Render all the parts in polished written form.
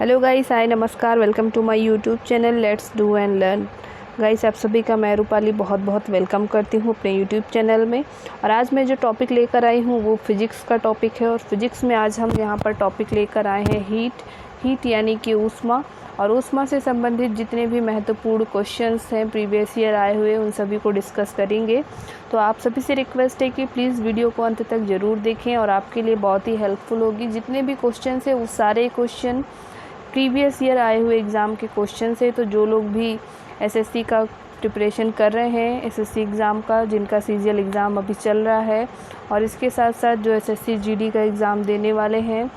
Hello guys, hi, नमस्कार, welcome to my YouTube channel let's do and learn. Guys, आप सभी का मैं रूपाली बहुत बहुत वेलकम करती हूँ अपने यूट्यूब चैनल में। और आज मैं जो टॉपिक लेकर आई हूँ वो फिज़िक्स का टॉपिक है। और फिज़िक्स में आज हम यहाँ पर टॉपिक लेकर आए हैं हीट यानी कि ऊष्मा। और ऊष्मा से संबंधित जितने भी महत्वपूर्ण क्वेश्चंस हैं प्रीवियस ईयर आए हुए उन सभी को डिस्कस करेंगे। तो आप सभी से रिक्वेस्ट है कि प्लीज़ वीडियो को अंत तक ज़रूर देखें और आपके लिए बहुत ही हेल्पफुल होगी। जितने भी क्वेश्चन हैं वो सारे क्वेश्चन प्रीवियस ईयर आए हुए एग्ज़ाम के क्वेश्चन से। तो जो लोग भी एसएससी का प्रिपरेशन कर रहे हैं, एसएससी एग्ज़ाम का, जिनका सीजीएल एग्ज़ाम अभी चल रहा है, और इसके साथ साथ जो एसएससी जीडी का एग्ज़ाम देने वाले हैं,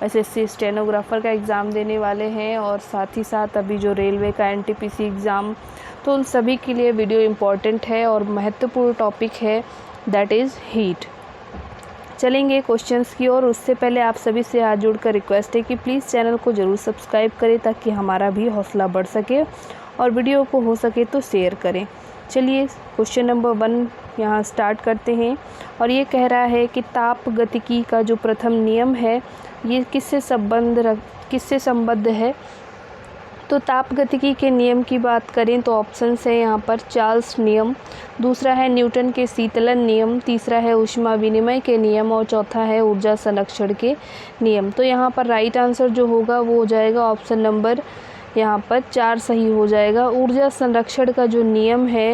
एसएससी स्टेनोग्राफर का एग्ज़ाम देने वाले हैं, और साथ ही साथ अभी जो रेलवे का एनटीपीसी एग्ज़ाम, तो उन सभी के लिए वीडियो इम्पॉर्टेंट है और महत्वपूर्ण टॉपिक है, दैट इज़ हीट। चलेंगे क्वेश्चंस की ओर। उससे पहले आप सभी से हाथ जोड़कर रिक्वेस्ट है कि प्लीज़ चैनल को ज़रूर सब्सक्राइब करें ताकि हमारा भी हौसला बढ़ सके, और वीडियो को हो सके तो शेयर करें। चलिए क्वेश्चन नंबर 1 यहाँ स्टार्ट करते हैं। और ये कह रहा है कि ताप गतिकी का जो प्रथम नियम है ये किससे संबद्ध है। तो ताप गतिकी के नियम की बात करें तो ऑप्शंस है यहाँ पर चार्ल्स नियम, दूसरा है न्यूटन के शीतलन नियम, तीसरा है ऊष्मा विनिमय के नियम, और चौथा है ऊर्जा संरक्षण के नियम। तो यहाँ पर राइट आंसर जो होगा वो हो जाएगा ऑप्शन नंबर यहाँ पर 4 सही हो जाएगा। ऊर्जा संरक्षण का जो नियम है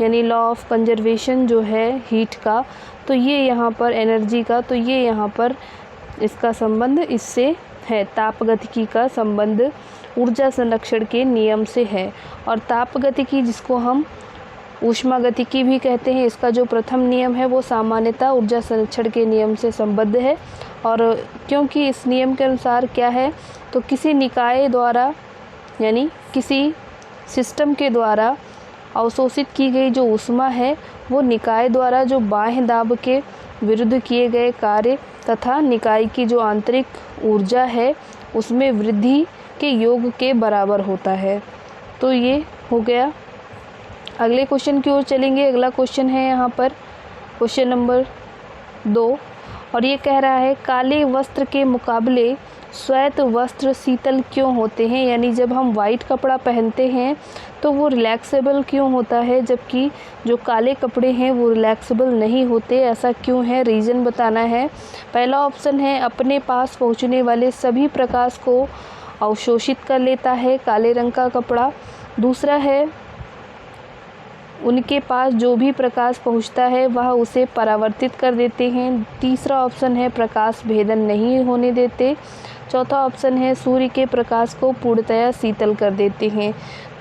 यानी लॉ ऑफ कंजर्वेशन जो है हीट का, तो ये यहाँ पर एनर्जी का, तो ये यहाँ पर इसका संबंध इससे है। ताप गतिकी का संबंध ऊर्जा संरक्षण के नियम से है। और ताप गतिकी जिसको हम ऊष्मा गतिकी भी कहते हैं, इसका जो प्रथम नियम है वो सामान्यतः ऊर्जा संरक्षण के नियम से संबद्ध है। और क्योंकि इस नियम के अनुसार क्या है, तो किसी निकाय द्वारा यानी किसी सिस्टम के द्वारा अवशोषित की गई जो ऊष्मा है वो निकाय द्वारा जो बाह्य दाब के विरुद्ध किए गए कार्य तथा निकाय की जो आंतरिक ऊर्जा है उसमें वृद्धि के योग के बराबर होता है। तो ये हो गया। अगले क्वेश्चन की ओर चलेंगे। अगला क्वेश्चन है यहाँ पर क्वेश्चन नंबर 2। और ये कह रहा है काले वस्त्र के मुकाबले श्वेत वस्त्र शीतल क्यों होते हैं। यानी जब हम वाइट कपड़ा पहनते हैं तो वो रिलैक्सेबल क्यों होता है, जबकि जो काले कपड़े हैं वो रिलैक्सेबल नहीं होते, ऐसा क्यों है, रीज़न बताना है। पहला ऑप्शन है अपने पास पहुंचने वाले सभी प्रकाश को अवशोषित कर लेता है काले रंग का कपड़ा। दूसरा है उनके पास जो भी प्रकाश पहुंचता है वह उसे परावर्तित कर देते हैं। तीसरा ऑप्शन है प्रकाश भेदन नहीं होने देते। चौथा ऑप्शन है सूर्य के प्रकाश को पूर्णतया शीतल कर देते हैं।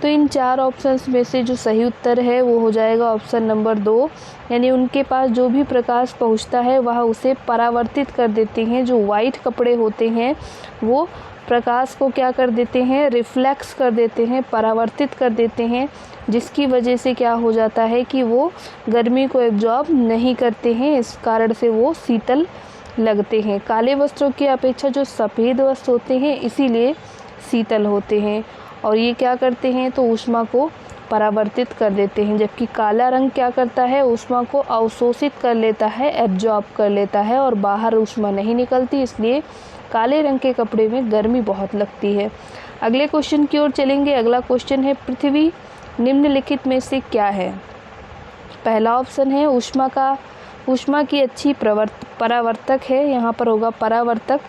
तो इन 4 ऑप्शंस में से जो सही उत्तर है वो हो जाएगा ऑप्शन नंबर 2, यानी उनके पास जो भी प्रकाश पहुंचता है वह उसे परावर्तित कर देते हैं। जो वाइट कपड़े होते हैं वो प्रकाश को क्या कर देते हैं, रिफ्लेक्स कर देते हैं, परावर्तित कर देते हैं, जिसकी वजह से क्या हो जाता है कि वो गर्मी को एब्जॉर्ब नहीं करते हैं, इस कारण से वो शीतल लगते हैं। काले वस्त्रों की अपेक्षा जो सफ़ेद वस्त्र होते हैं इसीलिए शीतल होते हैं, और ये क्या करते हैं तो ऊष्मा को परावर्तित कर देते हैं। जबकि काला रंग क्या करता है, ऊष्मा को अवशोषित कर लेता है, एब्जॉर्ब कर लेता है, और बाहर ऊष्मा नहीं निकलती, इसलिए काले रंग के कपड़े में गर्मी बहुत लगती है। अगले क्वेश्चन की ओर चलेंगे। अगला क्वेश्चन है पृथ्वी निम्नलिखित में से क्या है। पहला ऑप्शन है ऊष्मा की अच्छी परावर्तक है, यहाँ पर होगा परावर्तक।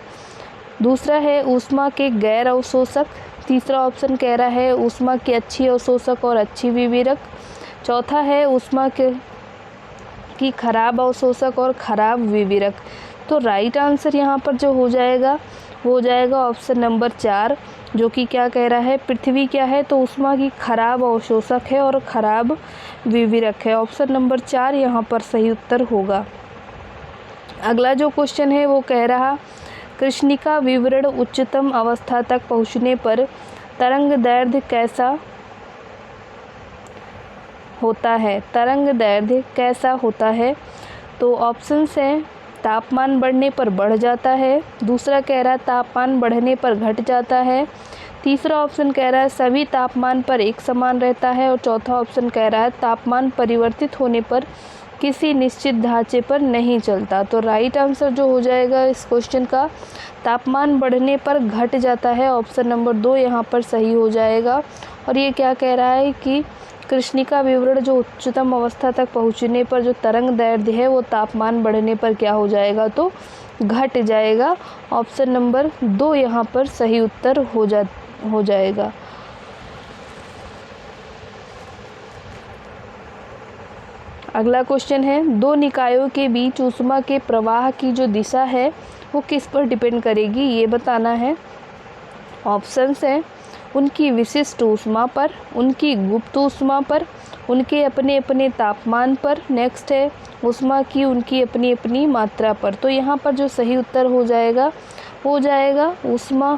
दूसरा है ऊष्मा के गैर अवशोषक। तीसरा ऑप्शन कह रहा है ऊष्मा की अच्छी अवशोषक और अच्छी विविरक। चौथा है ऊष्मा की खराब अवशोषक और खराब विविरक। तो राइट आंसर यहाँ पर जो हो जाएगा वो हो जाएगा ऑप्शन नंबर 4, जो कि क्या कह रहा है, पृथ्वी क्या है तो ऊष्मा की खराब अवशोषक है और खराब विविरक है। ऑप्शन नंबर 4 यहाँ पर सही उत्तर होगा। अगला जो क्वेश्चन है वो कह रहा कृष्णिका विवरण उच्चतम अवस्था तक पहुँचने पर तरंग दैर्ध्य कैसा होता है। तरंग दैर्ध्य कैसा होता है। तो ऑप्शंस हैं तापमान बढ़ने पर बढ़ जाता है, दूसरा कह रहा है तापमान बढ़ने पर घट जाता है, तीसरा ऑप्शन कह रहा है सभी तापमान पर एक समान रहता है, और चौथा ऑप्शन कह रहा है तापमान परिवर्तित होने पर किसी निश्चित ढांचे पर नहीं चलता। तो राइट आंसर जो हो जाएगा इस क्वेश्चन का, तापमान बढ़ने पर घट जाता है। ऑप्शन नंबर 2 यहाँ पर सही हो जाएगा। और ये क्या कह रहा है कि कृष्णिका विवरण जो उच्चतम अवस्था तक पहुँचने पर जो तरंग दैर्ध्य है वो तापमान बढ़ने पर क्या हो जाएगा, तो घट जाएगा। ऑप्शन नंबर 2 यहाँ पर सही उत्तर हो जाएगा। अगला क्वेश्चन है, दो निकायों के बीच ऊष्मा के प्रवाह की जो दिशा है वो किस पर डिपेंड करेगी, ये बताना है। ऑप्शंस हैं उनकी विशिष्ट ऊष्मा पर, उनकी गुप्त ऊष्मा पर, उनके अपने अपने तापमान पर, नेक्स्ट है ऊष्मा की उनकी अपनी अपनी मात्रा पर। तो यहाँ पर जो सही उत्तर हो जाएगा ऊष्मा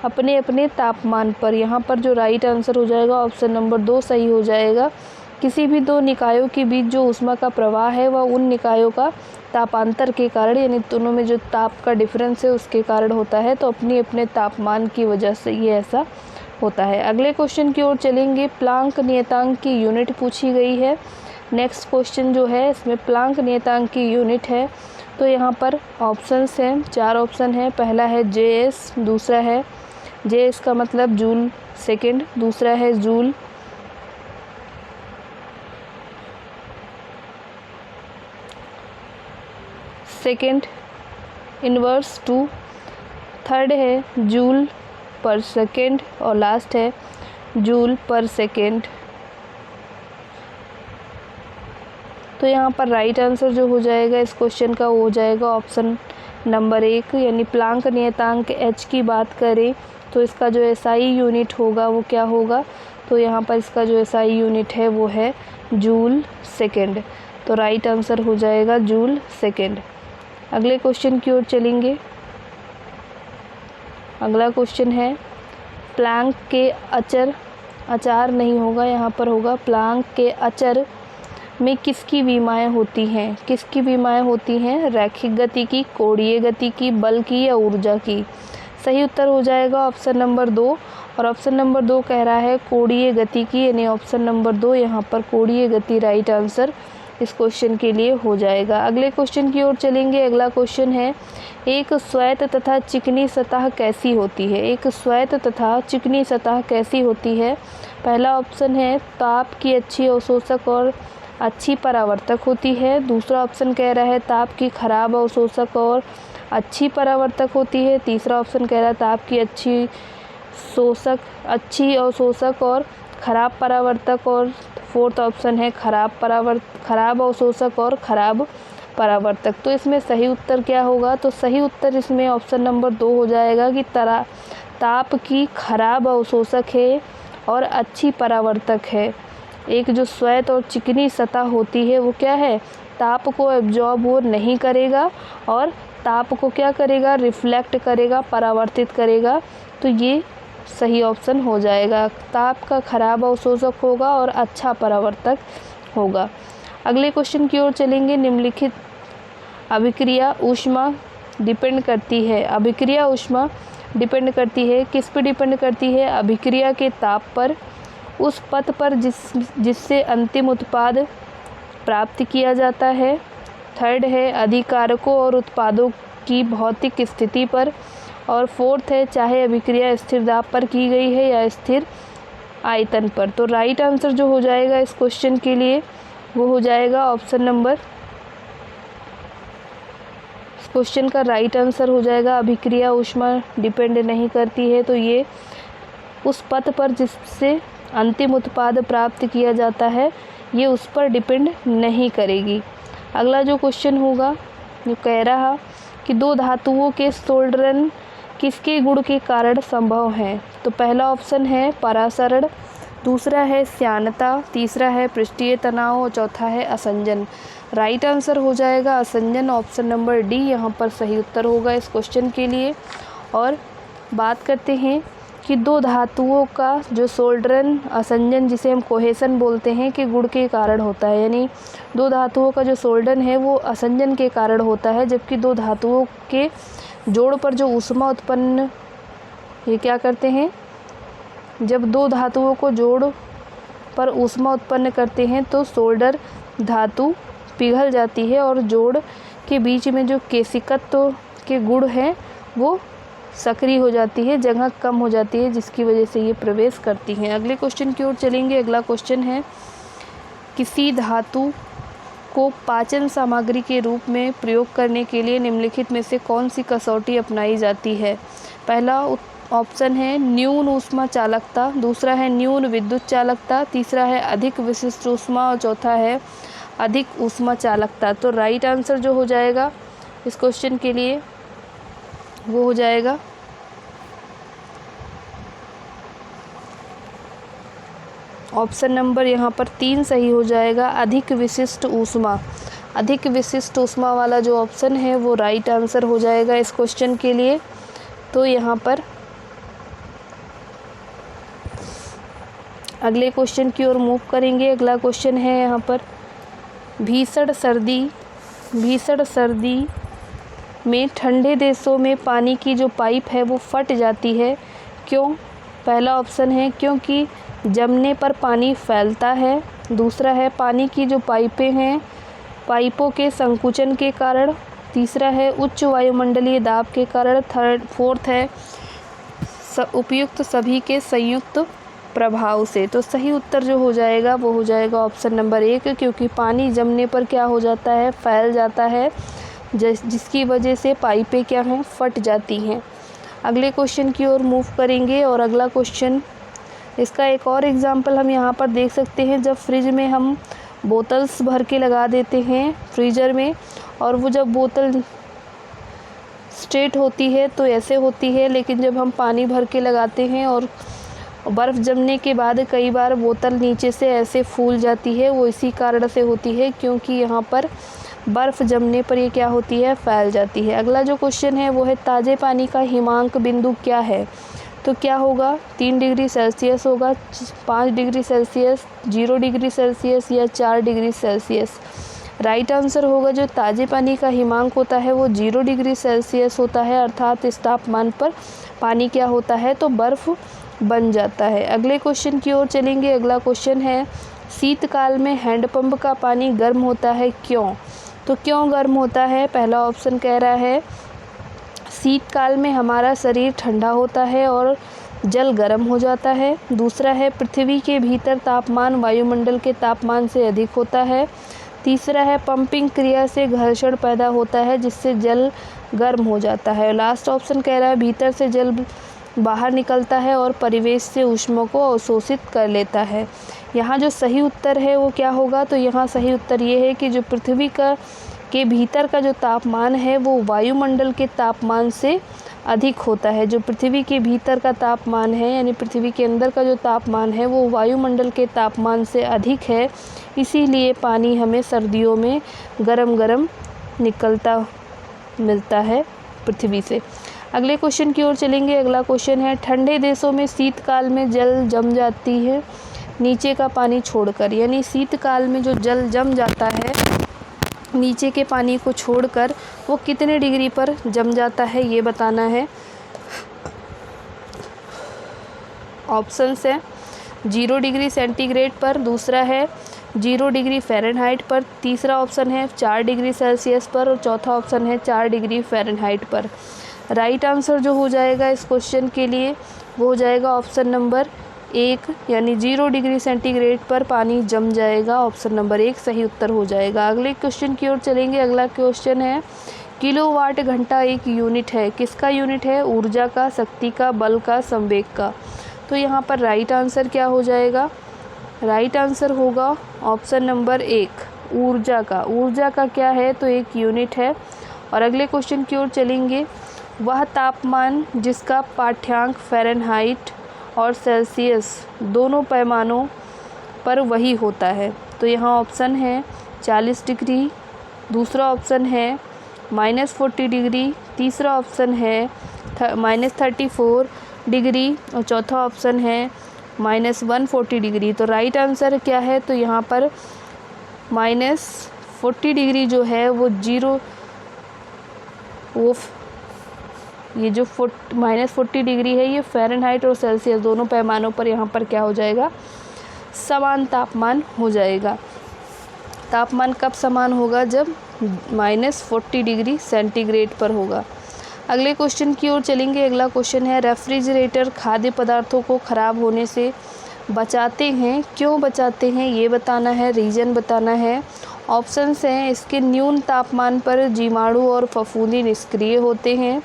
अपने अपने तापमान पर। यहाँ पर जो राइट आंसर हो जाएगा ऑप्शन नंबर 2 सही हो जाएगा। किसी भी दो निकायों के बीच जो ऊष्मा का प्रवाह है वह उन निकायों का तापांतर के कारण, यानी दोनों में जो ताप का डिफरेंस है उसके कारण होता है। तो अपने अपने तापमान की वजह से ये ऐसा होता है। अगले क्वेश्चन की ओर चलेंगे। प्लांक नियतांक की यूनिट पूछी गई है। नेक्स्ट क्वेश्चन जो है इसमें प्लांक नियतांक की यूनिट है। तो यहाँ पर ऑप्शंस हैं, 4 ऑप्शन है। पहला है JS, दूसरा है JS का मतलब जूल सेकेंड, दूसरा है जूल सेकेंड इनवर्स 2, थर्ड है जूल पर सेकेंड और लास्ट है जूल पर सेकेंड। तो यहाँ पर राइट आंसर जो हो जाएगा इस क्वेश्चन का वो हो जाएगा ऑप्शन नंबर 1, यानी प्लांक नियतांक H की बात करें तो इसका जो SI यूनिट होगा वो क्या होगा, तो यहाँ पर इसका जो SI यूनिट है वो है जूल सेकेंड। तो राइट आंसर हो जाएगा जूल सेकेंड। अगले क्वेश्चन की ओर चलेंगे। अगला क्वेश्चन है, प्लांक के अचार नहीं होगा, यहाँ पर होगा प्लांक के अचर में किसकी विमाएँ होती हैं। किसकी विमाएँ होती हैं, रैखिक गति की, कोणीय गति की, बल की या ऊर्जा की। सही उत्तर हो जाएगा ऑप्शन नंबर 2, और ऑप्शन नंबर 2 कह रहा है कोणीय गति की, यानी ऑप्शन नंबर 2 यहाँ पर कोणीय गति राइट आंसर इस क्वेश्चन के लिए हो जाएगा। अगले क्वेश्चन की ओर चलेंगे। अगला क्वेश्चन है, एक श्वेत तथा चिकनी सतह कैसी होती है। एक श्वेत तथा चिकनी सतह कैसी होती है। पहला ऑप्शन है ताप की अच्छी अवशोषक और अच्छी परावर्तक होती है। दूसरा ऑप्शन कह रहा है ताप की खराब अवशोषक और अच्छी परावर्तक होती है। तीसरा ऑप्शन कह रहा है ताप की अच्छी अवशोषक और खराब परावर्तक, और फोर्थ ऑप्शन है खराब अवशोषक और खराब परावर्तक। तो इसमें सही उत्तर क्या होगा, तो सही उत्तर इसमें ऑप्शन नंबर 2 हो जाएगा कि ताप की खराब अवशोषक है और अच्छी परावर्तक है। एक जो श्वेत और चिकनी सतह होती है वो क्या है, ताप को एब्जॉर्ब वो नहीं करेगा और ताप को क्या करेगा, रिफ्लेक्ट करेगा, परावर्तित करेगा। तो ये सही ऑप्शन हो जाएगा, ताप का खराब अवशोषक होगा और अच्छा परावर्तक होगा। अगले क्वेश्चन की ओर चलेंगे। निम्नलिखित अभिक्रिया ऊष्मा डिपेंड करती है। अभिक्रिया ऊष्मा डिपेंड करती है, किस पे डिपेंड करती है, अभिक्रिया के ताप पर, उस पथ पर जिससे अंतिम उत्पाद प्राप्त किया जाता है। थर्ड है अधिकारकों और उत्पादों की भौतिक स्थिति पर, और फोर्थ है चाहे अभिक्रिया स्थिर दाब पर की गई है या स्थिर आयतन पर। तो राइट आंसर जो हो जाएगा इस क्वेश्चन के लिए वो हो जाएगा ऑप्शन नंबर, इस क्वेश्चन का राइट आंसर हो जाएगा अभिक्रिया ऊष्मा डिपेंड नहीं करती है। तो ये उस पथ पर जिससे अंतिम उत्पाद प्राप्त किया जाता है ये उस पर डिपेंड नहीं करेगी। अगला जो क्वेश्चन होगा जो कह रहा कि दो धातुओं के सोल्डरन किसके गुण के कारण संभव है। तो पहला ऑप्शन है परासरण, दूसरा है श्यानता, तीसरा है पृष्ठीय तनाव और चौथा है असंजन। राइट आंसर हो जाएगा असंजन, ऑप्शन नंबर डी यहाँ पर सही उत्तर होगा इस क्वेश्चन के लिए। और बात करते हैं कि दो धातुओं का जो सोल्डरन असंजन जिसे हम कोहेसन बोलते हैं कि गुण के कारण होता है, यानी दो धातुओं का जो सोल्डरन है वो असंजन के कारण होता है, जबकि दो धातुओं के जोड़ पर जो ऊष्मा उत्पन्न, ये क्या करते हैं, जब दो धातुओं को जोड़ पर ऊष्मा उत्पन्न करते हैं तो सोल्डर धातु पिघल जाती है और जोड़ के बीच में जो केशिकत्व के गुण हैं वो सक्रिय हो जाती है, जगह कम हो जाती है, जिसकी वजह से ये प्रवेश करती हैं। अगले क्वेश्चन की ओर चलेंगे। अगला क्वेश्चन है, किसी धातु को पाचन सामग्री के रूप में प्रयोग करने के लिए निम्नलिखित में से कौन सी कसौटी अपनाई जाती है? पहला ऑप्शन है न्यून ऊष्मा चालकता, दूसरा है न्यून विद्युत चालकता, तीसरा है अधिक विशिष्ट ऊष्मा और चौथा है अधिक ऊष्मा चालकता। तो राइट आंसर जो हो जाएगा इस क्वेश्चन के लिए वो हो जाएगा ऑप्शन नंबर यहाँ पर 3 सही हो जाएगा, अधिक विशिष्ट ऊष्मा। अधिक विशिष्ट ऊष्मा वाला जो ऑप्शन है वो राइट आंसर हो जाएगा इस क्वेश्चन के लिए। तो यहाँ पर अगले क्वेश्चन की ओर मूव करेंगे। अगला क्वेश्चन है यहाँ पर, भीषण सर्दी में ठंडे देशों में पानी की जो पाइप है वो फट जाती है, क्यों? पहला ऑप्शन है क्योंकि जमने पर पानी फैलता है, दूसरा है पानी की जो पाइपें हैं पाइपों के संकुचन के कारण, तीसरा है उच्च वायुमंडलीय दाब के कारण, फोर्थ है उपयुक्त सभी के संयुक्त प्रभाव से। तो सही उत्तर जो हो जाएगा वो हो जाएगा ऑप्शन नंबर 1, क्योंकि पानी जमने पर क्या हो जाता है, फैल जाता है, जिसकी वजह से पाइपें क्या हैं, फट जाती हैं। अगले क्वेश्चन की ओर मूव करेंगे और अगला क्वेश्चन, इसका एक और एग्जाम्पल हम यहाँ पर देख सकते हैं। जब फ्रिज में हम बोतल्स भर के लगा देते हैं फ्रीज़र में, और वो जब बोतल स्ट्रेट होती है तो ऐसे होती है, लेकिन जब हम पानी भर के लगाते हैं और बर्फ़ जमने के बाद कई बार बोतल नीचे से ऐसे फूल जाती है, वो इसी कारण से होती है क्योंकि यहाँ पर बर्फ़ जमने पर ये क्या होती है, फैल जाती है। अगला जो क्वेश्चन है वो है, ताज़े पानी का हिमांक बिंदु क्या है? तो क्या होगा, 3 डिग्री सेल्सियस होगा, 5 डिग्री सेल्सियस, 0 डिग्री सेल्सियस या 4 डिग्री सेल्सियस? राइट आंसर होगा जो ताज़े पानी का हिमांक होता है वो 0 डिग्री सेल्सियस होता है, अर्थात इस तापमान पर पानी क्या होता है, तो बर्फ़ बन जाता है। अगले क्वेश्चन की ओर चलेंगे। अगला क्वेश्चन है, शीतकाल में हैंडपंप का पानी गर्म होता है, क्यों? तो क्यों गर्म होता है? पहला ऑप्शन कह रहा है शीतकाल में हमारा शरीर ठंडा होता है और जल गर्म हो जाता है, दूसरा है पृथ्वी के भीतर तापमान वायुमंडल के तापमान से अधिक होता है, तीसरा है पंपिंग क्रिया से घर्षण पैदा होता है जिससे जल गर्म हो जाता है, लास्ट ऑप्शन कह रहा है भीतर से जल बाहर निकलता है और परिवेश से ऊष्मा को अवशोषित कर लेता है। यहाँ जो सही उत्तर है वो क्या होगा, तो यहाँ सही उत्तर ये है कि जो पृथ्वी के भीतर का जो तापमान है वो वायुमंडल के तापमान से अधिक होता है। जो पृथ्वी के भीतर का तापमान है यानी पृथ्वी के अंदर का जो तापमान है वो वायुमंडल के तापमान से अधिक है, इसीलिए पानी हमें सर्दियों में गरम गरम निकलता मिलता है पृथ्वी से। अगले क्वेश्चन की ओर चलेंगे। अगला क्वेश्चन है, ठंडे देशों में शीतकाल में जल जम जाती है नीचे का पानी छोड़कर, यानी शीतकाल में जो जल जम जाता है नीचे के पानी को छोड़कर वो कितने डिग्री पर जम जाता है ये बताना है। ऑप्शंस है 0 डिग्री सेंटीग्रेड पर, दूसरा है 0 डिग्री फ़ारेनहाइट पर, तीसरा ऑप्शन है 4 डिग्री सेल्सियस पर और चौथा ऑप्शन है 4 डिग्री फ़ारेनहाइट पर। राइट आंसर जो हो जाएगा इस क्वेश्चन के लिए वो हो जाएगा ऑप्शन नंबर 1, यानी 0 डिग्री सेंटीग्रेड पर पानी जम जाएगा। ऑप्शन नंबर 1 सही उत्तर हो जाएगा। अगले क्वेश्चन की ओर चलेंगे। अगला क्वेश्चन है, किलोवाट घंटा एक यूनिट है, किसका यूनिट है? ऊर्जा का, शक्ति का, बल का, संवेग का। तो यहाँ पर राइट आंसर क्या हो जाएगा? राइट आंसर होगा ऑप्शन नंबर 1 ऊर्जा का। ऊर्जा का क्या है, तो एक यूनिट है। और अगले क्वेश्चन की ओर चलेंगे, वह तापमान जिसका पाठ्यांक फ़ारेनहाइट और सेल्सियस दोनों पैमानों पर वही होता है। तो यहाँ ऑप्शन है 40 डिग्री, दूसरा ऑप्शन है -40 डिग्री, तीसरा ऑप्शन है -34 डिग्री और चौथा ऑप्शन है -140 डिग्री। तो राइट आंसर क्या है, तो यहाँ पर -40 डिग्री जो है वो ये जो -40 डिग्री है ये फ़ारेनहाइट और सेल्सियस दोनों पैमानों पर यहाँ पर क्या हो जाएगा, समान तापमान हो जाएगा। तापमान कब समान होगा? जब -40 डिग्री सेंटीग्रेड पर होगा। अगले क्वेश्चन की ओर चलेंगे। अगला क्वेश्चन है, रेफ्रिजरेटर खाद्य पदार्थों को ख़राब होने से बचाते हैं, क्यों बचाते हैं ये बताना है, रीज़न बताना है। ऑप्शंस हैं, इसके न्यून तापमान पर जीवाणु और फफूंदी निष्क्रिय होते हैं,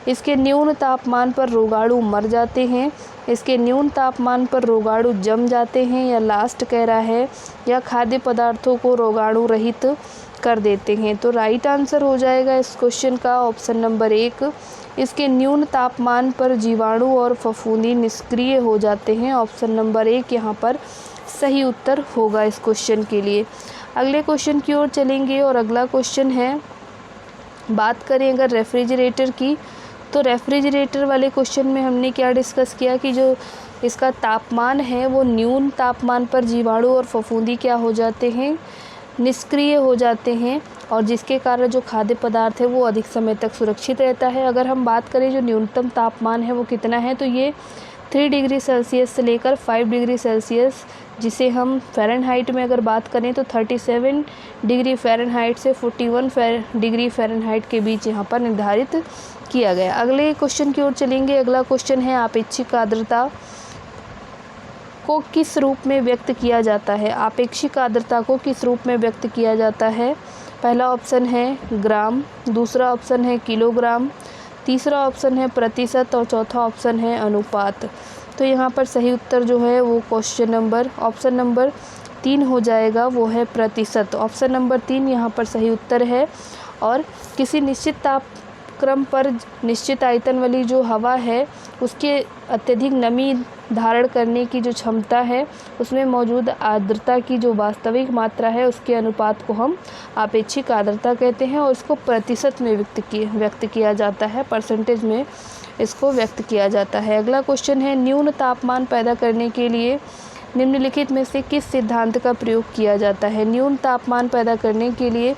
इसके न्यून तापमान पर रोगाणु मर जाते हैं, इसके न्यून तापमान पर रोगाणु जम जाते हैं, या लास्ट कह रहा है या खाद्य पदार्थों को रोगाणु रहित कर देते हैं। तो राइट आंसर हो जाएगा इस क्वेश्चन का ऑप्शन नंबर 1, इसके न्यून तापमान पर जीवाणु और फफूंदी निष्क्रिय हो जाते हैं। ऑप्शन नंबर 1 यहाँ पर सही उत्तर होगा इस क्वेश्चन के लिए। अगले क्वेश्चन की ओर चलेंगे और अगला क्वेश्चन है, बात करें अगर रेफ्रिजरेटर की, तो रेफ्रिजरेटर वाले क्वेश्चन में हमने क्या डिस्कस किया कि जो इसका तापमान है वो न्यून तापमान पर जीवाणु और फफूंदी क्या हो जाते हैं, निष्क्रिय हो जाते हैं, और जिसके कारण जो खाद्य पदार्थ है वो अधिक समय तक सुरक्षित रहता है। अगर हम बात करें जो न्यूनतम तापमान है वो कितना है, तो ये 3 डिग्री सेल्सियस से लेकर 5 डिग्री सेल्सियस, जिसे हम फ़ारेनहाइट में अगर बात करें तो 37 डिग्री फ़ारेनहाइट से 41 डिग्री फ़ारेनहाइट के बीच यहाँ पर निर्धारित किया गया। अगले क्वेश्चन की ओर चलेंगे। अगला क्वेश्चन है, आपेक्षिक आर्द्रता को किस रूप में व्यक्त किया जाता है? आपेक्षिक आर्द्रता को किस रूप में व्यक्त किया जाता है? पहला ऑप्शन है ग्राम, दूसरा ऑप्शन है किलोग्राम, तीसरा ऑप्शन है प्रतिशत और चौथा ऑप्शन है अनुपात। तो यहाँ पर सही उत्तर जो है वो ऑप्शन नंबर 3 हो जाएगा, वो है प्रतिशत। ऑप्शन नंबर 3 यहाँ पर सही उत्तर है। और किसी निश्चित तापक्रम पर निश्चित आयतन वाली जो हवा है उसके अत्यधिक नमी धारण करने की जो क्षमता है, उसमें मौजूद आर्द्रता की जो वास्तविक मात्रा है उसके अनुपात को हम आपेक्षिक आर्द्रता कहते हैं, और इसको प्रतिशत में व्यक्त किया जाता है, परसेंटेज में इसको व्यक्त किया जाता है। अगला क्वेश्चन है, न्यून तापमान पैदा करने के लिए निम्नलिखित में से किस सिद्धांत का प्रयोग किया जाता है? न्यून तापमान पैदा करने के लिए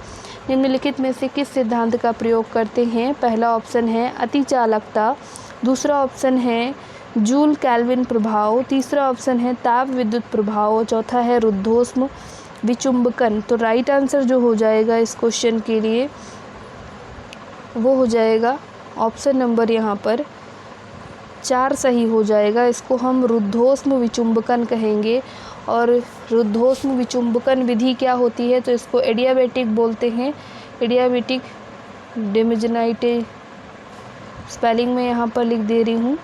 निम्नलिखित में से किस सिद्धांत का प्रयोग करते हैं? पहला ऑप्शन है अतिचालकता, दूसरा ऑप्शन है जूल केल्विन प्रभाव, तीसरा ऑप्शन है ताप विद्युत प्रभाव, चौथा है रुद्धोष्म विचुंबकन। तो राइट आंसर जो हो जाएगा इस क्वेश्चन के लिए वो हो जाएगा ऑप्शन नंबर यहाँ पर 4 सही हो जाएगा। इसको हम रुद्धोष्म विचुंबकन कहेंगे। और रुद्धोष्म विचुंबकन विधि क्या होती है, तो इसको एडियाबैटिक बोलते हैं। एडियाबैटिक डिमोजेनाइटे, स्पेलिंग में यहाँ पर लिख दे रही हूँ,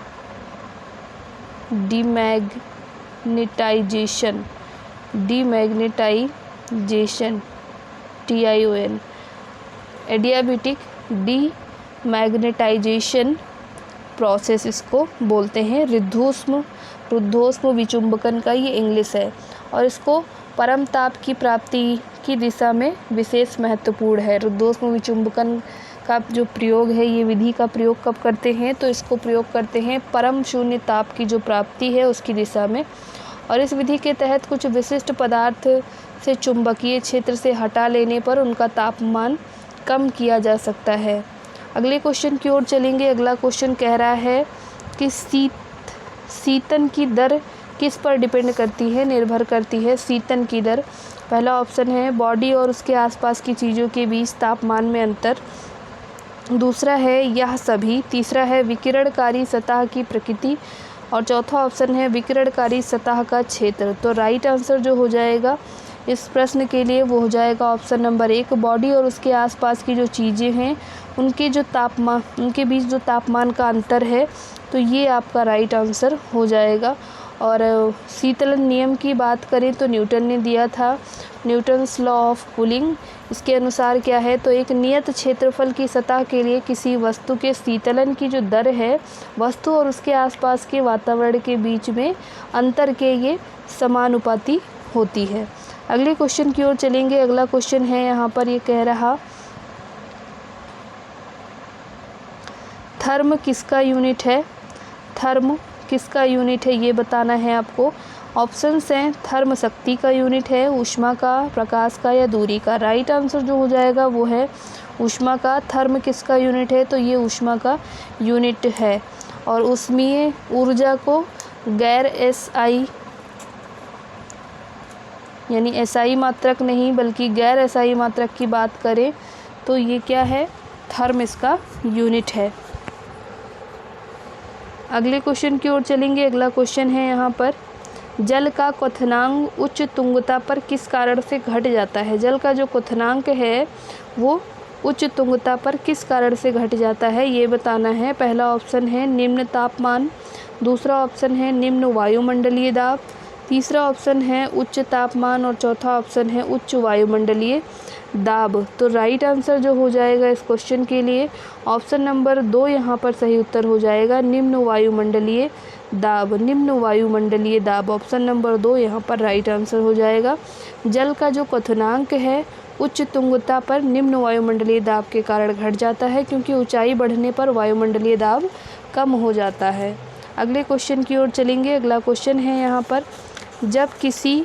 demagnetisation, TION, adiabatic demagnetisation process इसको बोलते हैं। रुद्धोष्म विचुंबकन का ये इंग्लिश है, और इसको परम ताप की प्राप्ति की दिशा में विशेष महत्वपूर्ण है। रुद्धोष्म विचुंबकन का जो प्रयोग है, ये विधि का प्रयोग कब करते हैं, तो इसको प्रयोग करते हैं परम शून्य ताप की जो प्राप्ति है उसकी दिशा में। और इस विधि के तहत कुछ विशिष्ट पदार्थ से चुंबकीय क्षेत्र से हटा लेने पर उनका तापमान कम किया जा सकता है। अगले क्वेश्चन की ओर चलेंगे। अगला क्वेश्चन कह रहा है कि शीतन की दर किस पर डिपेंड करती है, निर्भर करती है शीतन की दर? पहला ऑप्शन है बॉडी और उसके आसपास की चीज़ों के बीच तापमान में अंतर, दूसरा है यह सभी, तीसरा है विकिरणकारी सतह की प्रकृति, और चौथा ऑप्शन है विकिरणकारी सतह का क्षेत्र। तो राइट आंसर जो हो जाएगा इस प्रश्न के लिए वो हो जाएगा ऑप्शन नंबर 1, बॉडी और उसके आसपास की जो चीज़ें हैं उनके बीच जो तापमान का अंतर है, तो ये आपका राइट आंसर हो जाएगा। और शीतलन नियम की बात करें तो न्यूटन ने दिया था, न्यूटन्स लॉ ऑफ कूलिंग। इसके अनुसार क्या है, तो एक नियत क्षेत्रफल की सतह के लिए किसी वस्तु के शीतलन की जो दर है, वस्तु और उसके आसपास के वातावरण के बीच में अंतर के ये समानुपाती होती है। अगले क्वेश्चन की ओर चलेंगे। अगला क्वेश्चन है यहाँ पर ये कह रहा, थर्म किसका यूनिट है? थर्म किसका यूनिट है ये बताना है आपको। ऑप्शंस हैं, थर्म शक्ति का यूनिट है, ऊष्मा का, प्रकाश का, या दूरी का। राइट आंसर जो हो जाएगा वो है ऊष्मा का। थर्म किसका यूनिट है, तो ये ऊष्मा का यूनिट है। और ऊष्मीय ऊर्जा को गैर SI यानी एसआई मात्रक नहीं बल्कि गैर एसआई मात्रक की बात करें तो ये क्या है, थर्म इसका यूनिट है। अगले क्वेश्चन की ओर चलेंगे। अगला क्वेश्चन है यहाँ पर, जल का क्वथनांक उच्च तुंगता पर किस कारण से घट जाता है। जल का जो क्वथनांक है वो उच्च तुंगता पर किस कारण से घट जाता है ये बताना है। पहला ऑप्शन है निम्न तापमान, दूसरा ऑप्शन है निम्न वायुमंडलीय दाब, तीसरा ऑप्शन है उच्च तापमान और चौथा ऑप्शन है उच्च वायुमंडलीय दाब। तो राइट आंसर जो हो जाएगा इस क्वेश्चन के लिए ऑप्शन नंबर 2 यहाँ पर सही उत्तर हो जाएगा, निम्न वायुमंडलीय दाब। निम्न वायुमंडलीय दाब ऑप्शन नंबर 2 यहाँ पर राइट आंसर हो जाएगा। जल का जो क्वथनांक है उच्च तुंगता पर निम्न वायुमंडलीय दाब के कारण घट जाता है, क्योंकि ऊंचाई बढ़ने पर वायुमंडलीय दाब कम हो जाता है। अगले क्वेश्चन की ओर चलेंगे। अगला क्वेश्चन है यहाँ पर, जब किसी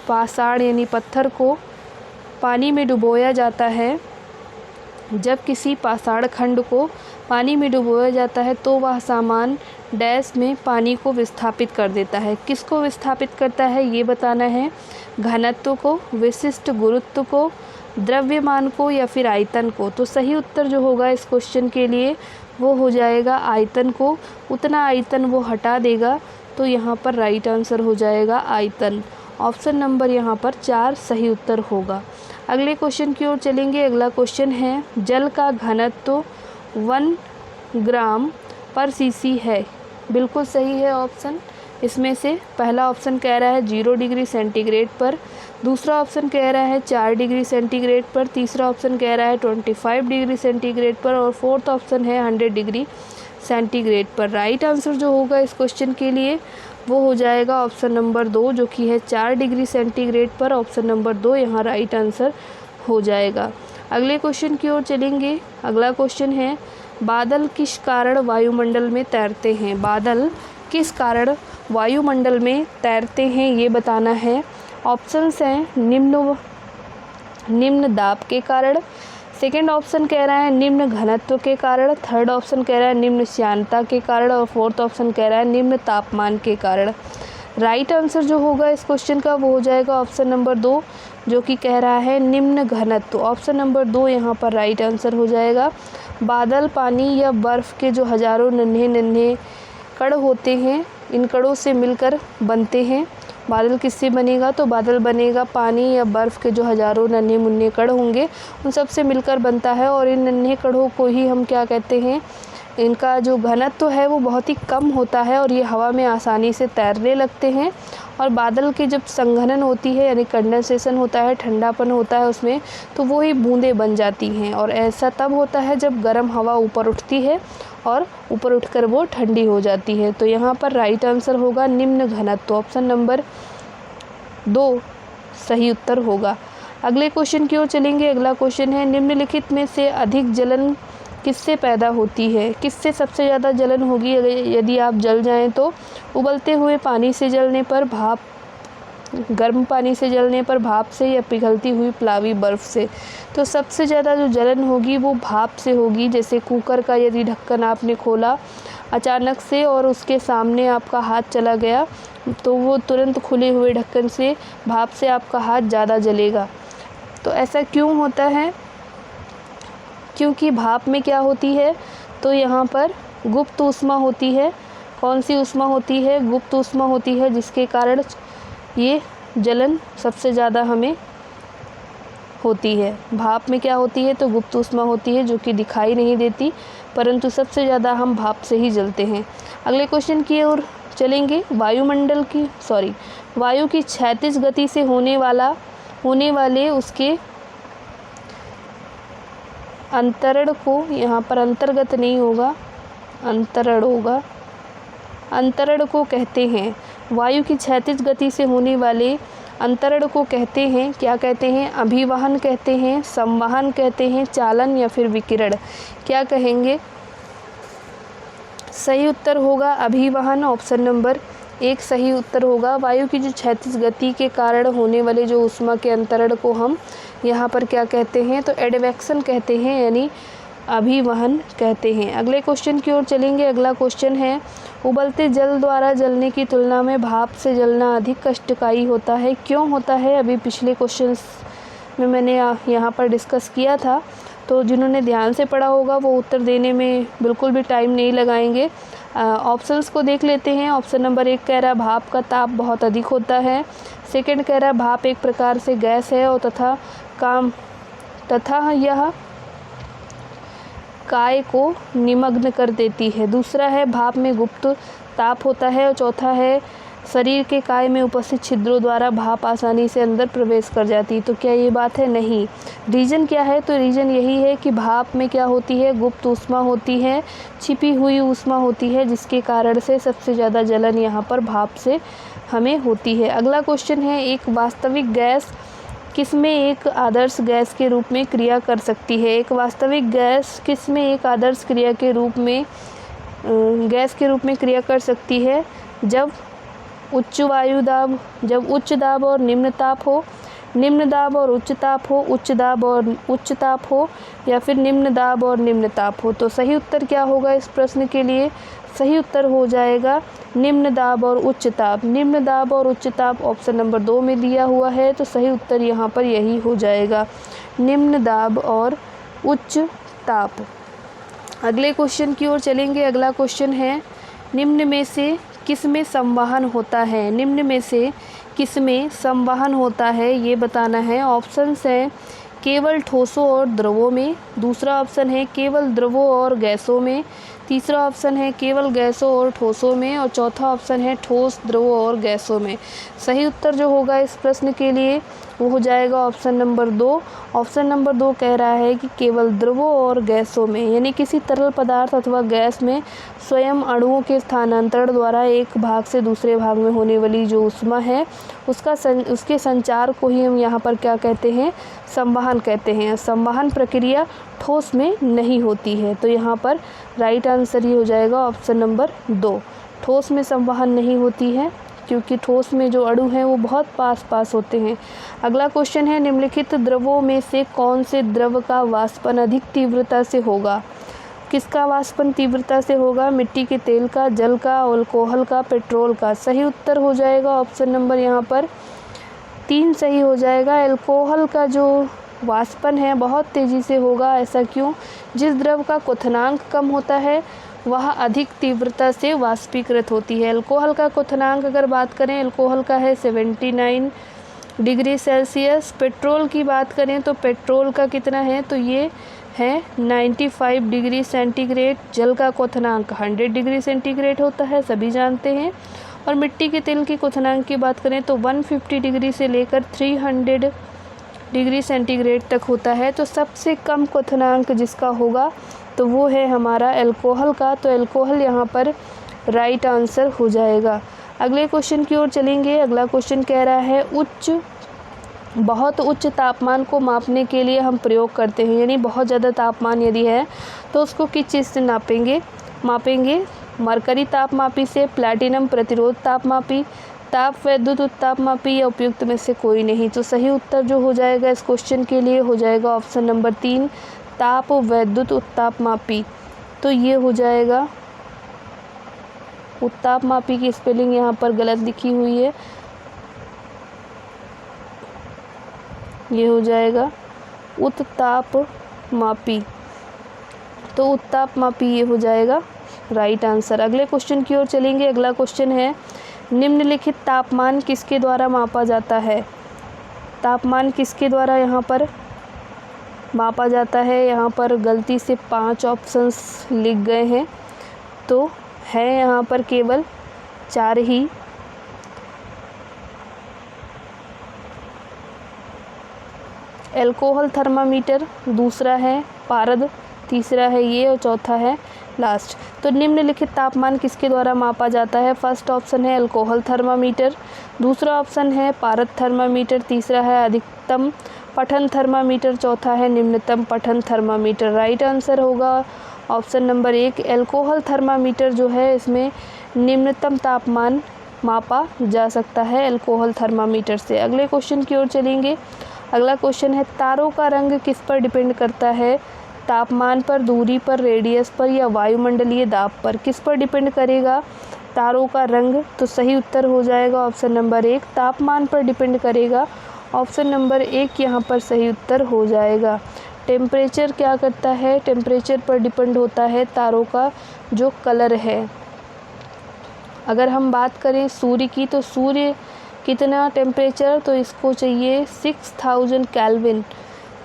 पाषाण यानी पत्थर को पानी में डुबोया जाता है, जब किसी पाषाण खंड को पानी में डुबोया जाता है तो वह सामान डैश में पानी को विस्थापित कर देता है। किसको विस्थापित करता है ये बताना है, घनत्व को, विशिष्ट गुरुत्व को, द्रव्यमान को या फिर आयतन को। तो सही उत्तर जो होगा इस क्वेश्चन के लिए वो हो जाएगा आयतन को। उतना आयतन वो हटा देगा, तो यहाँ पर राइट आंसर हो जाएगा आयतन। ऑप्शन नंबर यहाँ पर 4 सही उत्तर होगा। अगले क्वेश्चन की ओर चलेंगे। अगला क्वेश्चन है, जल का घनत्व 1 ग्राम पर सीसी है। बिल्कुल सही है ऑप्शन। इसमें से पहला ऑप्शन कह रहा है 0 डिग्री सेंटीग्रेड पर, दूसरा ऑप्शन कह रहा है 4 डिग्री सेंटीग्रेड पर, तीसरा ऑप्शन कह रहा है 25 डिग्री सेंटीग्रेड पर और फोर्थ ऑप्शन है 100 डिग्री सेंटीग्रेड पर। राइट आंसर जो होगा इस क्वेश्चन के लिए वो हो जाएगा ऑप्शन नंबर 2 जो कि है 4 डिग्री सेंटीग्रेड पर। ऑप्शन नंबर 2 यहाँ राइट आंसर हो जाएगा। अगले क्वेश्चन की ओर चलेंगे। अगला क्वेश्चन है, बादल किस कारण वायुमंडल में तैरते हैं। बादल किस कारण वायुमंडल में तैरते हैं ये बताना है। ऑप्शंस हैं निम्न दाब के कारण, सेकेंड ऑप्शन कह रहा है निम्न घनत्व के कारण, थर्ड ऑप्शन कह रहा है निम्न श्यानता के कारण और फोर्थ ऑप्शन कह रहा है निम्न तापमान के कारण। राइट आंसर जो होगा इस क्वेश्चन का वो हो जाएगा ऑप्शन नंबर 2 जो कि कह रहा है निम्न घनत्व। ऑप्शन नंबर 2 यहाँ पर राइट आंसर हो जाएगा। बादल पानी या बर्फ़ के जो हज़ारों नन्हे नन्हे कण होते हैं, इन कणों से मिलकर बनते हैं। बादल किससे बनेगा, तो बादल बनेगा पानी या बर्फ़ के जो हज़ारों नन्हे मुन्ने कण होंगे उन सब से मिलकर बनता है। और इन नन्हे कणों को ही हम क्या कहते हैं, इनका जो घनत्व है वो बहुत ही कम होता है और ये हवा में आसानी से तैरने लगते हैं। और बादल की जब संघनन होती है यानी कंडेंसेशन होता है, ठंडापन होता है उसमें, तो वो ही बूंदें बन जाती हैं। और ऐसा तब होता है जब गर्म हवा ऊपर उठती है और ऊपर उठकर वो ठंडी हो जाती है। तो यहाँ पर राइट आंसर होगा निम्न घनत्व। ऑप्शन नंबर 2 सही उत्तर होगा। अगले क्वेश्चन की ओर चलेंगे। अगला क्वेश्चन है, निम्नलिखित में से अधिक जलन किससे पैदा होती है। किससे सबसे ज़्यादा जलन होगी यदि आप जल जाएं तो। उबलते हुए पानी से जलने पर, भाप, गर्म पानी से जलने पर, भाप से या पिघलती हुई प्लावी बर्फ़ से। तो सबसे ज़्यादा जो जलन होगी वो भाप से होगी। जैसे कुकर का यदि ढक्कन आपने खोला अचानक से और उसके सामने आपका हाथ चला गया तो वो तुरंत खुले हुए ढक्कन से भाप से आपका हाथ ज़्यादा जलेगा। तो ऐसा क्यों होता है, क्योंकि भाप में क्या होती है, तो यहाँ पर गुप्त ऊष्मा होती है। कौन सी ऊष्मा होती है, गुप्त ऊष्मा होती है, जिसके कारण ये जलन सबसे ज़्यादा हमें होती है। भाप में क्या होती है, तो गुप्त ऊष्मा होती है जो कि दिखाई नहीं देती, परंतु सबसे ज़्यादा हम भाप से ही जलते हैं। अगले क्वेश्चन की ओर चलेंगे। वायु की क्षैतिज गति से होने वाले उसके अंतरण को, यहाँ पर अंतर्गत नहीं होगा, अंतरण होगा, अंतरण को कहते हैं। वायु की क्षैतिज गति से होने वाले अंतरण को कहते हैं, क्या कहते हैं, अभिवहन कहते हैं, संवहन कहते हैं, चालन या फिर विकिरण। क्या कहेंगे, सही उत्तर होगा अभिवहन। ऑप्शन नंबर 1 सही उत्तर होगा। वायु की जो क्षैतिज गति के कारण होने वाले जो ऊष्मा के अंतरण को हम यहाँ पर क्या कहते हैं, तो एडवेक्शन कहते हैं, यानी अभिवहन कहते हैं। अगले क्वेश्चन की ओर चलेंगे। अगला क्वेश्चन है, उबलते जल द्वारा जलने की तुलना में भाप से जलना अधिक कष्टकारी होता है। क्यों होता है? अभी पिछले क्वेश्चंस में मैंने यहाँ पर डिस्कस किया था, तो जिन्होंने ध्यान से पढ़ा होगा वो उत्तर देने में बिल्कुल भी टाइम नहीं लगाएंगे। ऑप्शंस को देख लेते हैं। ऑप्शन नंबर 1 कह रहा है भाप का ताप बहुत अधिक होता है। सेकंड कह रहा है भाप एक प्रकार से गैस है और तथा यह काय को निमग्न कर देती है। दूसरा है भाप में गुप्त ताप होता है। और चौथा है शरीर के काय में उपस्थित छिद्रों द्वारा भाप आसानी से अंदर प्रवेश कर जाती है। तो क्या ये बात है? नहीं। रीज़न क्या है? तो रीज़न यही है कि भाप में क्या होती है? गुप्त ऊष्मा होती है, छिपी हुई ऊष्मा होती है, जिसके कारण से सबसे ज़्यादा जलन यहाँ पर भाप से हमें होती है। अगला क्वेश्चन है, एक वास्तविक गैस किसमें एक आदर्श गैस के रूप में क्रिया कर सकती है? एक वास्तविक गैस किसमें एक आदर्श क्रिया के रूप में गैस के रूप में क्रिया कर सकती है? जब उच्च दाब और निम्न ताप हो, निम्न दाब और उच्च ताप हो, उच्च दाब और उच्च ताप हो, या फिर निम्न दाब और निम्न ताप हो। तो सही उत्तर क्या होगा इस प्रश्न के लिए? सही उत्तर हो जाएगा निम्न दाब और उच्च ताप। निम्न दाब और उच्च ताप ऑप्शन नंबर 2 में दिया हुआ है, तो सही उत्तर यहाँ पर यही हो जाएगा, निम्न दाब और उच्च ताप। अगले क्वेश्चन की ओर चलेंगे। अगला क्वेश्चन है, निम्न में से किसमें संवहन होता है? निम्न में से किसमें संवहन होता है ये बताना है। ऑप्शंस हैं केवल ठोसों और द्रवों में, दूसरा ऑप्शन है केवल द्रवों और गैसों में, तीसरा ऑप्शन है केवल गैसों और ठोसों में, और चौथा ऑप्शन है ठोस, द्रवों और गैसों में। सही उत्तर जो होगा इस प्रश्न के लिए वो हो जाएगा ऑप्शन नंबर 2। ऑप्शन नंबर 2 कह रहा है कि केवल द्रवों और गैसों में, यानी किसी तरल पदार्थ अथवा गैस में स्वयं अणुओं के स्थानांतरण द्वारा एक भाग से दूसरे भाग में होने वाली जो ऊष्मा है उसके संचार को ही हम यहाँ पर क्या कहते हैं? संवहन कहते हैं। संवहन प्रक्रिया ठोस में नहीं होती है, तो यहाँ पर राइट आंसर ही हो जाएगा ऑप्शन नंबर 2। ठोस में संवहन नहीं होती है क्योंकि ठोस में जो अणु हैं वो बहुत पास होते हैं। अगला क्वेश्चन है, निम्नलिखित द्रवों में से कौन से द्रव का वाष्पन अधिक तीव्रता से होगा? किसका वाष्पन तीव्रता से होगा? मिट्टी के तेल का, जल का, अल्कोहल का, पेट्रोल का। सही उत्तर हो जाएगा ऑप्शन नंबर यहाँ पर 3 सही हो जाएगा। अल्कोहल का जो वाष्पन है बहुत तेज़ी से होगा। ऐसा क्यों? जिस द्रव का क्वथनांक कम होता है वह अधिक तीव्रता से वाष्पीकृत होती है। अल्कोहल का क्वथनांक अगर बात करें, अल्कोहल का है 79 डिग्री सेल्सियस। पेट्रोल की बात करें तो पेट्रोल का कितना है? तो ये है 95 डिग्री सेंटीग्रेड। जल का क्वथनांक 100 डिग्री सेंटीग्रेड होता है, सभी जानते हैं। और मिट्टी के तेल की क्वथनांक की बात करें तो 150 डिग्री से लेकर 300 डिग्री सेंटीग्रेड तक होता है। तो सबसे कम क्वथनांक जिसका होगा तो वो है हमारा अल्कोहल का। तो अल्कोहल यहाँ पर राइट आंसर हो जाएगा। अगले क्वेश्चन की ओर चलेंगे। अगला क्वेश्चन कह रहा है, बहुत उच्च तापमान को मापने के लिए हम प्रयोग करते हैं, यानी बहुत ज़्यादा तापमान यदि है तो उसको किस चीज़ से मापेंगे? मरकरी तापमापी से, प्लैटिनम प्रतिरोध तापमापी, ताप वैद्युत उत्तापमापी, या उपयुक्त में से कोई नहीं। तो सही उत्तर जो हो जाएगा इस क्वेश्चन के लिए हो जाएगा ऑप्शन नंबर 3, ताप वैद्युत उत्तापमापी। तो ये हो जाएगा, उत्तापमापी की स्पेलिंग यहाँ पर गलत लिखी हुई है, ये हो जाएगा उत्तापमापी। तो उत्तापमापी ये हो जाएगा राइट आंसर। अगले क्वेश्चन की ओर चलेंगे। अगला क्वेश्चन है, निम्नलिखित तापमान किसके द्वारा मापा जाता है? तापमान किसके द्वारा यहाँ पर मापा जाता है? यहाँ पर गलती से 5 ऑप्शंस लिख गए हैं, तो है यहाँ पर केवल 4 ही। अल्कोहल थर्मामीटर, दूसरा है पारद, तीसरा है ये, और चौथा है लास्ट। तो निम्नलिखित तापमान किसके द्वारा मापा जाता है? फर्स्ट ऑप्शन है अल्कोहल थर्मामीटर, दूसरा ऑप्शन है पारद थर्मामीटर, तीसरा है अधिकतम पठन थर्मामीटर, चौथा है निम्नतम पठन थर्मामीटर। राइट आंसर होगा ऑप्शन नंबर 1, अल्कोहल थर्मामीटर जो है इसमें निम्नतम तापमान मापा जा सकता है अल्कोहल थर्मामीटर से। अगले क्वेश्चन की ओर चलेंगे। अगला क्वेश्चन है, तारों का रंग किस पर डिपेंड करता है? तापमान पर, दूरी पर, रेडियस पर, या वायुमंडलीय दाब पर? किस पर डिपेंड करेगा? तारों का रंग, तो सही उत्तर हो जाएगा ऑप्शन नंबर 1। तापमान पर डिपेंड करेगा, ऑप्शन नंबर 1 यहाँ पर सही उत्तर हो जाएगा। टेम्परेचर क्या करता है, टेम्परेचर पर डिपेंड होता है तारों का जो कलर है। अगर हम बात करें सूर्य की, तो सूर्य कितना टेम्परेचर, तो इसको चाहिए 6000 केल्विन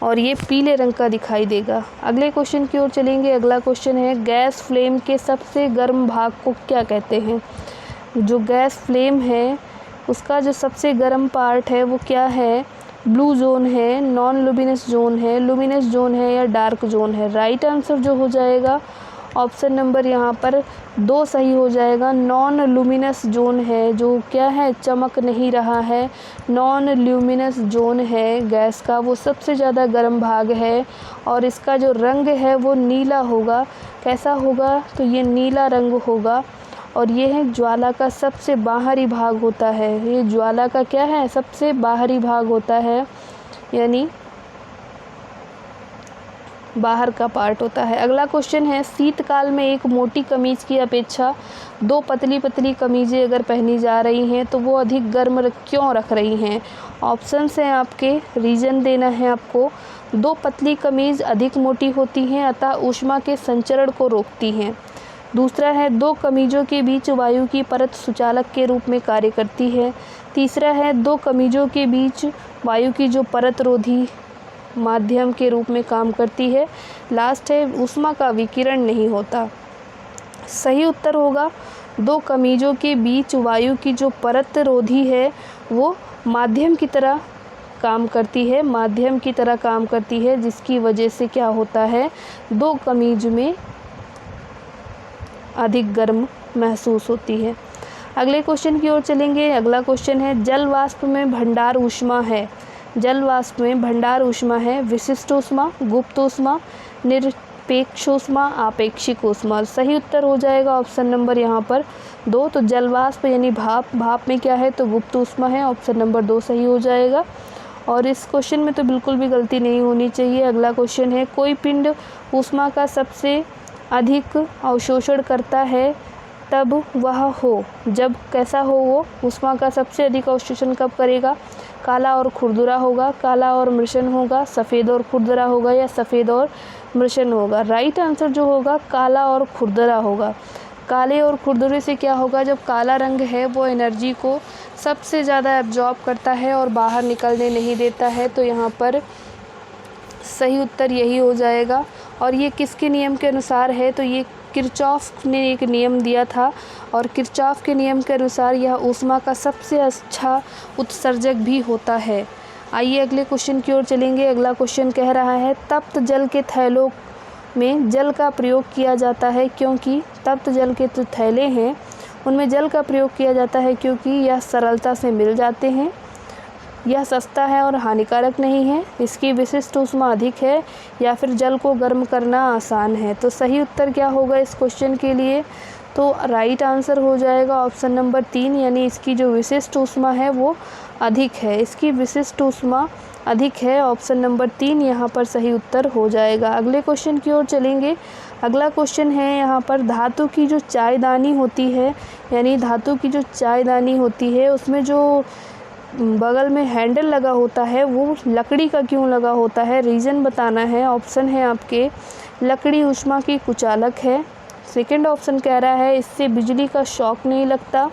और ये पीले रंग का दिखाई देगा। अगले क्वेश्चन की ओर चलेंगे। अगला क्वेश्चन है, गैस फ्लेम के सबसे गर्म भाग को क्या कहते हैं। जो गैस फ्लेम है उसका जो सबसे गर्म पार्ट है वो क्या है, ब्लू जोन है, नॉन लुमिनस जोन है, लुमिनस जोन है या डार्क जोन है। राइट आंसर जो हो जाएगा ऑप्शन नंबर यहाँ पर 2 सही हो जाएगा। नॉन लुमिनस जोन है, जो क्या है, चमक नहीं रहा है, नॉन ल्यूमिनस जोन है गैस का, वो सबसे ज़्यादा गर्म भाग है और इसका जो रंग है वो नीला होगा। कैसा होगा, तो ये नीला रंग होगा और ये है ज्वाला का सबसे बाहरी भाग होता है। ये ज्वाला का क्या है, सबसे बाहरी भाग होता है, यानी बाहर का पार्ट होता है। अगला क्वेश्चन है, शीतकाल में एक मोटी कमीज की अपेक्षा 2 पतली पतली कमीज़ें अगर पहनी जा रही हैं तो वो अधिक गर्म क्यों रख रही हैं। ऑप्शंस हैं आपके, रीज़न देना है आपको। 2 पतली कमीज़ अधिक मोटी होती हैं अतः ऊष्मा के संचरण को रोकती हैं। दूसरा है, 2 कमीज़ों के बीच वायु की परत सुचालक के रूप में कार्य करती है। तीसरा है, 2 कमीज़ों के बीच वायु की जो परत रोधी माध्यम के रूप में काम करती है। लास्ट है, ऊष्मा का विकिरण नहीं होता। सही उत्तर होगा 2 कमीज़ों के बीच वायु की जो परत रोधी है वो माध्यम की तरह काम करती है, माध्यम की तरह काम करती है, जिसकी वजह से क्या होता है, 2 कमीज में अधिक गर्म महसूस होती है। अगले क्वेश्चन की ओर चलेंगे। अगला क्वेश्चन है, जल वाष्प में भंडार ऊष्मा है। जल वाष्प में भंडार ऊष्मा है विशिष्ट ऊष्मा, गुप्त ऊष्मा, निरपेक्ष ऊष्मा, आपेक्षिक ऊष्मा। सही उत्तर हो जाएगा ऑप्शन नंबर यहाँ पर 2। तो जल वाष्प यानी भाप, भाप में क्या है, तो गुप्त ऊष्मा है, ऑप्शन नंबर 2 सही हो जाएगा। और इस क्वेश्चन में तो बिल्कुल भी गलती नहीं होनी चाहिए। अगला क्वेश्चन है, कोई पिंड ऊष्मा का सबसे अधिक अवशोषण करता है तब वह हो, जब कैसा हो वो, ऊष्मा का सबसे अधिक अवशोषण कब करेगा, काला और खुरदुरा होगा, काला और मृषण होगा, सफ़ेद और खुरदुरा होगा या सफ़ेद और मृषण होगा। राइट आंसर जो होगा काला और खुरदुरा होगा। काले और खुरदुरे से क्या होगा, जब काला रंग है वो एनर्जी को सबसे ज़्यादा एब्जॉर्ब करता है और बाहर निकलने नहीं देता है, तो यहाँ पर सही उत्तर यही हो जाएगा। और ये किसके नियम के अनुसार है, तो ये किरचॉफ ने एक नियम दिया था और किरचॉफ के नियम के अनुसार यह ऊष्मा का सबसे अच्छा उत्सर्जक भी होता है। आइए अगले क्वेश्चन की ओर चलेंगे। अगला क्वेश्चन कह रहा है, तप्त जल के थैलों में जल का प्रयोग किया जाता है क्योंकि, तप्त जल के जो थैले हैं उनमें जल का प्रयोग किया जाता है क्योंकि यह सरलता से मिल जाते हैं, यह सस्ता है और हानिकारक नहीं है, इसकी विशिष्ट ऊष्मा अधिक है या फिर जल को गर्म करना आसान है। तो सही उत्तर क्या होगा इस क्वेश्चन के लिए, तो राइट आंसर हो जाएगा ऑप्शन नंबर 3, यानी इसकी जो विशिष्ट ऊष्मा है वो अधिक है, इसकी विशिष्ट ऊष्मा अधिक है, ऑप्शन नंबर 3 यहाँ पर सही उत्तर हो जाएगा। अगले क्वेश्चन की ओर चलेंगे। अगला क्वेश्चन है यहाँ पर, धातु की जो चायदानी होती है, यानी धातु की जो चायदानी होती है उसमें जो बगल में हैंडल लगा होता है वो लकड़ी का क्यों लगा होता है, रीज़न बताना है। ऑप्शन है आपके, लकड़ी ऊष्मा की कुचालक है। सेकंड ऑप्शन कह रहा है इससे बिजली का शॉक नहीं लगता।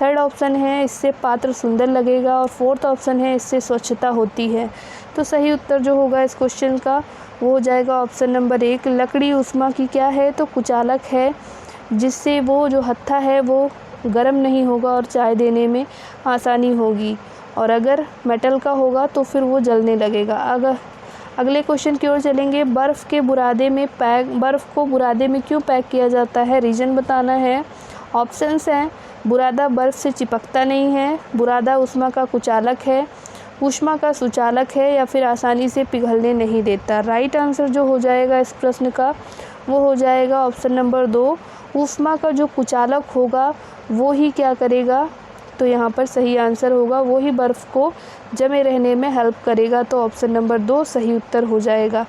थर्ड ऑप्शन है इससे पात्र सुंदर लगेगा और फोर्थ ऑप्शन है इससे स्वच्छता होती है। तो सही उत्तर जो होगा इस क्वेश्चन का वो हो जाएगा ऑप्शन नंबर 1। लकड़ी ऊष्मा की क्या है, तो कुचालक है, जिससे वो जो हत्था है वो गर्म नहीं होगा और चाय देने में आसानी होगी, और अगर मेटल का होगा तो फिर वो जलने लगेगा। अगले क्वेश्चन की ओर चलेंगे। बर्फ़ को बुरादे में क्यों पैक किया जाता है, रीज़न बताना है। ऑप्शंस हैं, बुरादा बर्फ़ से चिपकता नहीं है, बुरादा ऊष्मा का कुचालक है, ऊष्मा का सुचालक है या फिर आसानी से पिघलने नहीं देता। राइट आंसर जो हो जाएगा इस प्रश्न का वो हो जाएगा ऑप्शन नंबर 2। ऊष्मा का जो कुचालक होगा वो ही क्या करेगा, तो यहाँ पर सही आंसर होगा वो ही बर्फ़ को जमे रहने में हेल्प करेगा, तो ऑप्शन नंबर 2 सही उत्तर हो जाएगा।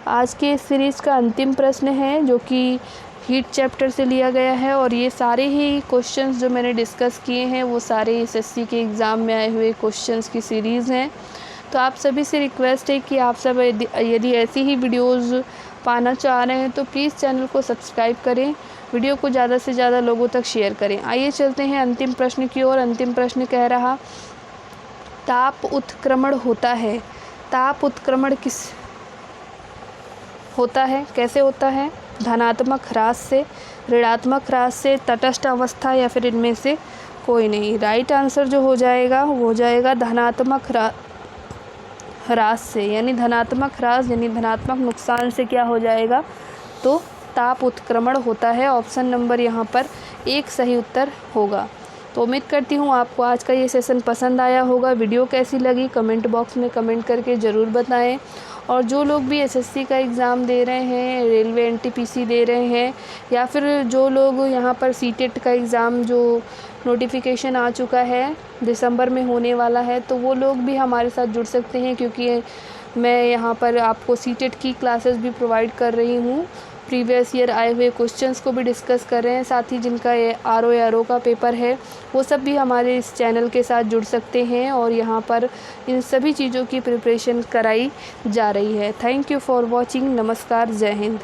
आज के इस सीरीज़ का अंतिम प्रश्न है जो कि हीट चैप्टर से लिया गया है और ये सारे ही क्वेश्चंस जो मैंने डिस्कस किए हैं वो सारे एसएससी के एग्ज़ाम में आए हुए क्वेश्चंस की सीरीज़ हैं। तो आप सभी से रिक्वेस्ट है कि आप सब यदि ऐसी ही वीडियोज़ पाना चाह रहे हैं तो प्लीज़ चैनल को सब्सक्राइब करें, वीडियो को ज़्यादा से ज़्यादा लोगों तक शेयर करें। आइए चलते हैं अंतिम प्रश्न की ओर। अंतिम प्रश्न कह रहा, ताप उत्क्रमण होता है। ताप उत्क्रमण किस होता है, कैसे होता है? धनात्मक ह्रास से, ऋणात्मक ह्रास से, तटस्थ अवस्था या फिर इनमें से कोई नहीं। राइट आंसर जो हो जाएगा वो हो जाएगा धनात्मक ह्रास से, यानी धनात्मक ह्रास यानी धनात्मक नुकसान से क्या हो जाएगा, तो ताप उत्क्रमण होता है। ऑप्शन नंबर यहाँ पर 1 सही उत्तर होगा। तो उम्मीद करती हूँ आपको आज का ये सेशन पसंद आया होगा। वीडियो कैसी लगी कमेंट बॉक्स में कमेंट करके ज़रूर बताएं। और जो लोग भी एसएससी का एग्ज़ाम दे रहे हैं, रेलवे एनटीपीसी दे रहे हैं, या फिर जो लोग यहाँ पर सीटेट का एग्ज़ाम जो नोटिफिकेशन आ चुका है दिसंबर में होने वाला है, तो वो लोग भी हमारे साथ जुड़ सकते हैं, क्योंकि मैं यहाँ पर आपको सीटेट की क्लासेस भी प्रोवाइड कर रही हूँ। प्रीवियस ईयर आए हुए क्वेश्चंस को भी डिस्कस कर रहे हैं, साथ ही जिनका आरओ का पेपर है वो सब भी हमारे इस चैनल के साथ जुड़ सकते हैं और यहाँ पर इन सभी चीज़ों की प्रिपरेशन कराई जा रही है। Thank you for watching. नमस्कार, जय हिंद।